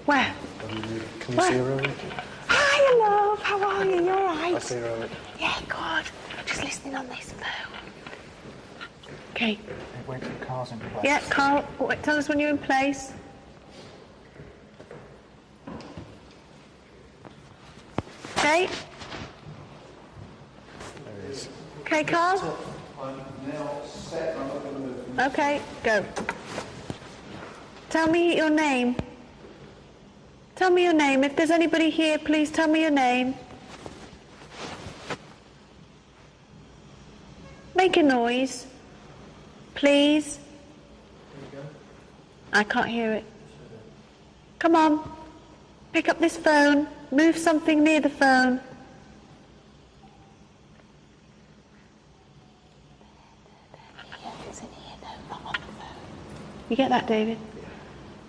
Where? Can you see her, Owen? Hi, love. How are you? You all right? I see her, Owen. Yeah, good. Just listening on this phone. Okay. Wait till the car's in place. Yeah, Carl, tell us when you're in place. Okay. There he is. Okay, Carl. I'm now set. I'm not going to move. Okay, go. Tell me your name. Tell me your name. If there's anybody here, please tell me your name. Make a noise. Please. I can't hear it. Come on. Pick up this phone. Move something near the phone. You get that, David?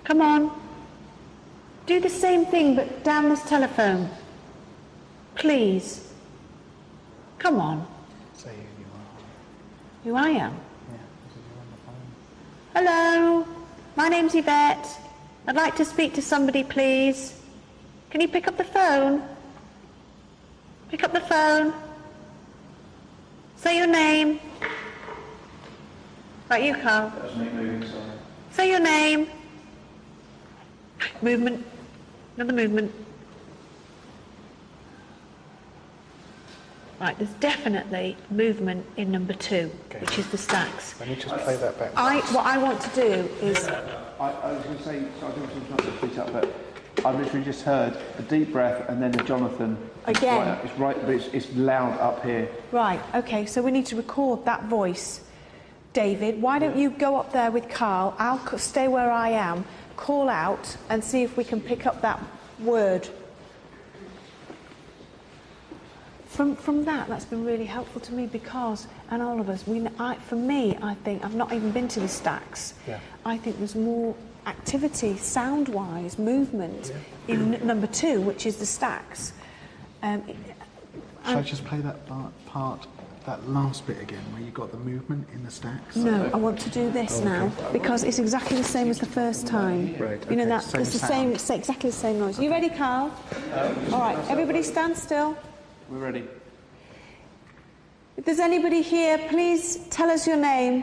Come on. Do the same thing, but down this telephone. Please. Come on. Say who you are. Who I am? Yeah, because you're on the phone. Hello. My name's Yvette. I'd like to speak to somebody, please. Can you pick up the phone? Pick up the phone. Say your name. Right, you, Carl. That was me moving, sorry. Say your name. Movement. Another movement. Right, there's definitely movement in number 2, Okay. which is the stacks. Let me just play that back. What I want to do is... I was going to say, so I don't want to speak up, but I've literally just heard a deep breath and then a Jonathan. Again? It's right, but it's loud up here. Right, okay, so we need to record that voice. David, why don't you go up there with Carl, I'll stay where I am, call out and see if we can pick up that word. From that's been really helpful to me because, and all of us, for me, I think, I've not even been to the stacks. Yeah. I think there's more activity, sound-wise, movement in number 2, which is the stacks. Shall I just play that part, that last bit again, where you got the movement in the stacks? No, I want to do this now because it's exactly the same as the first time. Right, You know okay, that same it's the sound. same, it's exactly the same noise. You ready, Carl? All right, everybody stand still. We're ready. If there's anybody here, please tell us your name.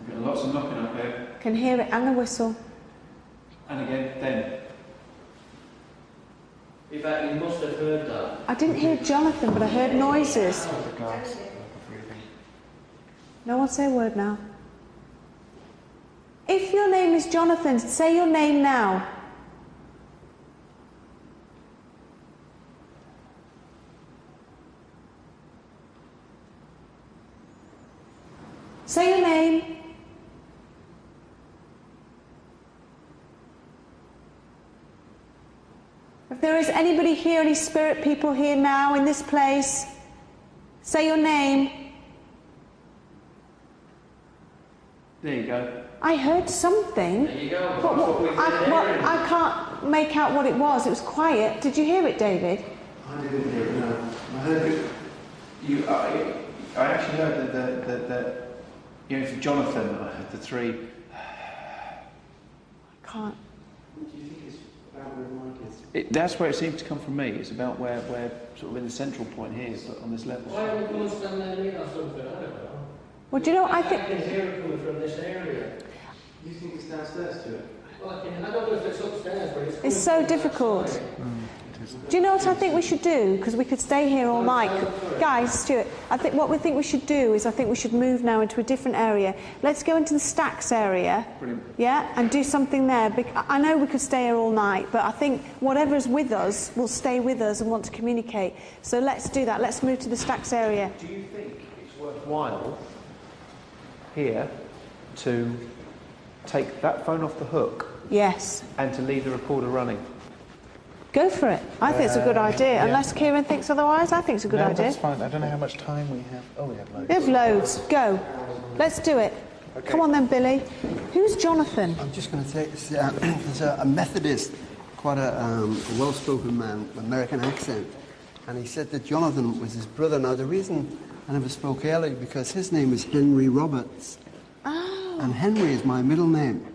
We've got lots of knocking up here. Can hear it and the whistle. And again, then. In fact, you must have heard that. I didn't hear Jonathan, but I heard noises. The glass breathing. No one say a word now. If your name is Jonathan, say your name now. Say your name. If there is anybody here, any spirit people here now in this place, say your name. There you go. I heard something. There you go. But I can't make out what it was. It was quiet. Did you hear it, David? I didn't hear it, no. I heard it. I actually heard the you know, for Jonathan, I heard the 3. I can't. What do you think it's about where Mike is? That's where it seems to come from me. It's about where sort of in the central point here, but on this level. Why don't we stand there and or something? I don't know. Well, do you know, I I think... can hear it coming from this area. You think it's downstairs to it? Well, I don't know if it's upstairs, but it's coming It's so from that difficult. side. Do you know what I think we should do? Because we could stay here all night. Guys, Stuart, what we think we should do is I think we should move now into a different area. Let's go into the stacks area. Brilliant. Yeah, and do something there. I know we could stay here all night, but I think whatever's with us will stay with us and want to communicate. So let's do that. Let's move to the stacks area. Do you think it's worthwhile here to take that phone off the hook Yes. and to leave the recorder running? Go for it. I think it's a good idea. yeah. Unless Kieran thinks otherwise, I think it's a good No, idea. that's fine. I don't know how much time we have. Oh, we have loads. We have loads. Go. Let's do it. Okay. Come on then, Billy. Who's Jonathan? I'm just going to say, there's a Methodist, quite a well-spoken man, American accent, and he said that Jonathan was his brother. Now, the reason I never spoke earlier, because his name is Henry Roberts, Oh. and Henry is my middle name.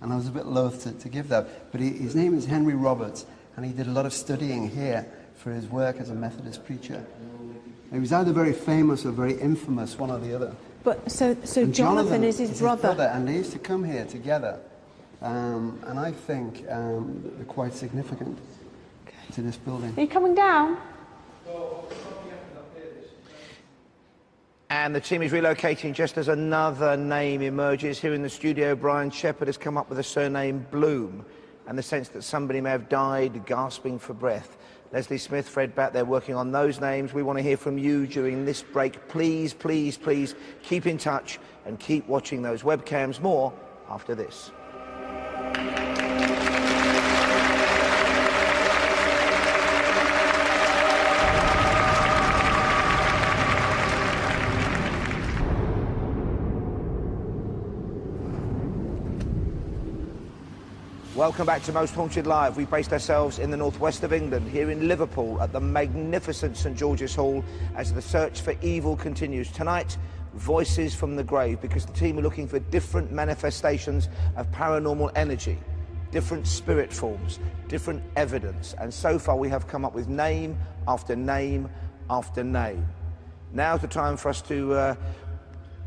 and I was a bit loath to give that. But his name is Henry Roberts, and he did a lot of studying here for his work as a Methodist preacher. He was either very famous or very infamous, one or the other. But so And Jonathan is his brother. and they used to come here together. And I think they're quite significant to this building. Are you coming down? And the team is relocating just as another name emerges. Here in the studio, Brian Shepherd has come up with the surname Bloom, and the sense that somebody may have died gasping for breath. Leslie Smith, Fred Batt, they're working on those names. We want to hear from you during this break. Please, please, please keep in touch and keep watching those webcams. More after this. Welcome back to Most Haunted Live. We based ourselves in the northwest of England, here in Liverpool, at the magnificent St George's Hall, as the search for evil continues. Tonight, voices from the grave, because the team are looking for different manifestations of paranormal energy, different spirit forms, different evidence. And so far, we have come up with name after name after name. Now's the time for us to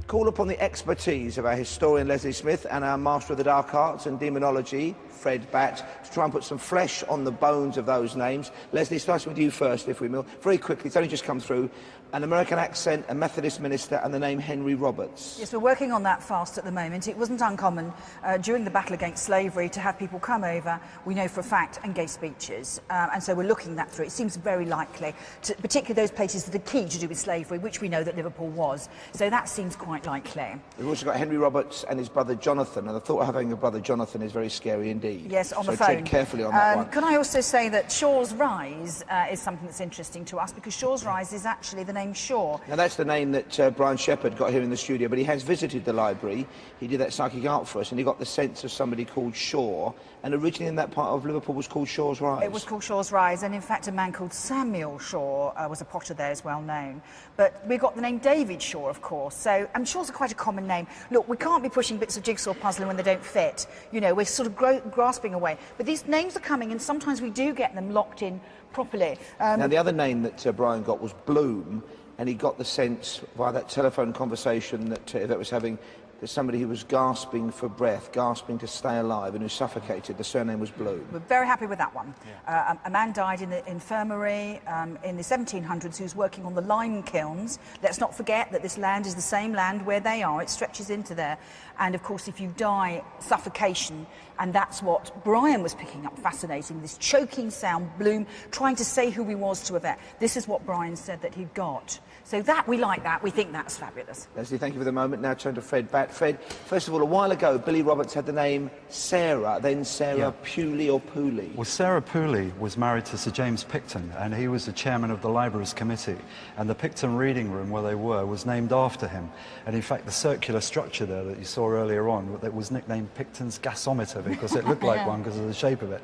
call upon the expertise of our historian Leslie Smith and our master of the dark arts and demonology, Fred Batt, to try and put some flesh on the bones of those names. Leslie, starting with you first, if we will. Very quickly, it's only just come through. An American accent, a Methodist minister, and the name Henry Roberts. Yes, we're working on that fast at the moment. It wasn't uncommon during the battle against slavery to have people come over, we know for a fact, and give speeches. And so we're looking that through. It seems very likely, particularly those places that are key to do with slavery, which we know that Liverpool was. So that seems quite likely. We've also got Henry Roberts and his brother Jonathan, and the thought of having a brother Jonathan is very scary indeed. Yes, on so the phone. tread carefully on that one. Can I also say that Shaw's Rise is something that's interesting to us, because Shaw's Rise is actually the name Shaw. Now that's the name that Brian Shepherd got here in the studio, but he has visited the library. He did that psychic art for us, and he got the sense of somebody called Shaw, and originally in that part of Liverpool was called Shaw's Rise. It was called Shaw's Rise, and in fact a man called Samuel Shaw was a potter there, as well known. But we got the name David Shaw, of course, so Shaw's quite a common name. Look, we can't be pushing bits of jigsaw puzzling when they don't fit. You know, we're sort of grasping away. But these names are coming, and sometimes we do get them locked in properly. Now the other name that Brian got was Bloom, and he got the sense via that telephone conversation that was having, that somebody who was gasping for breath, gasping to stay alive, and who suffocated. The surname was Bloom. We're very happy with that one. Yeah. A man died in the infirmary in the 1700s who was working on the lime kilns. Let's not forget that this land is the same land where they are. It stretches into there. And of course, if you die, suffocation, and that's what Brian was picking up, fascinating, this choking sound, Bloom, trying to say who he was to a vet. This is what Brian said that he'd got. So that, we like that, we think that's fabulous. Leslie, thank you for the moment. Now turn to Fred Batt. Fred, first of all, a while ago, Billy Roberts had the name Sarah, then Sarah Pooley or Pooley. Well, Sarah Pooley was married to Sir James Picton, and he was the chairman of the Libraries Committee, and the Picton reading room where they were was named after him. And in fact, the circular structure there that you saw earlier on, that was nicknamed Picton's gasometer because it looked like one because of the shape of it.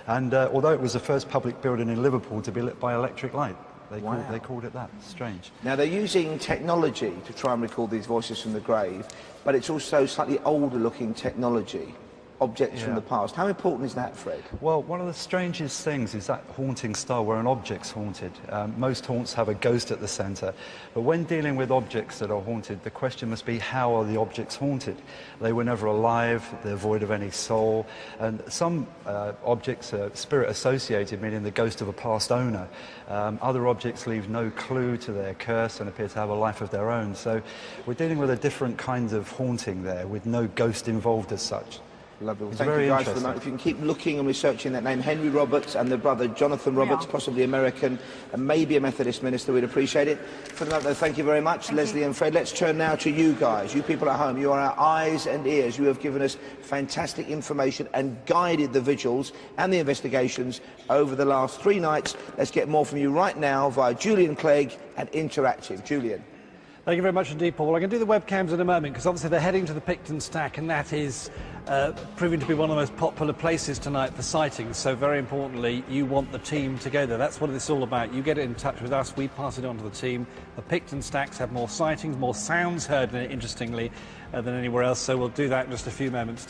And although it was the first public building in Liverpool to be lit by electric light, they called it that. Strange. Now, they're using technology to try and record these voices from the grave, but it's also slightly older-looking technology, objects from the past. How important is that, Fred? Well, one of the strangest things is that haunting style where an object's haunted. Most haunts have a ghost at the centre, but when dealing with objects that are haunted, the question must be, how are the objects haunted? They were never alive, they're void of any soul, and some objects are spirit associated, meaning the ghost of a past owner. Other objects leave no clue to their curse and appear to have a life of their own. So we're dealing with a different kind of haunting there, with no ghost involved as such. Lovely. Well, thank you guys for the moment. If you can keep looking and researching that name, Henry Roberts and the brother Jonathan Roberts, possibly American, and maybe a Methodist minister, we'd appreciate it. For the moment, though, thank you very much, Leslie and Fred. Let's turn now to you guys, you people at home. You are our eyes and ears. You have given us fantastic information and guided the vigils and the investigations over the last 3 nights. Let's get more from you right now via Julian Clegg and Interactive. Julian. Thank you very much indeed, Paul. I can do the webcams in a moment because obviously they're heading to the Picton Stack, and that is proving to be one of the most popular places tonight for sightings. So very importantly, you want the team together. That's what it's all about. You get in touch with us, we pass it on to the team. The Picton Stacks have more sightings, more sounds heard, interestingly, than anywhere else. So we'll do that in just a few moments.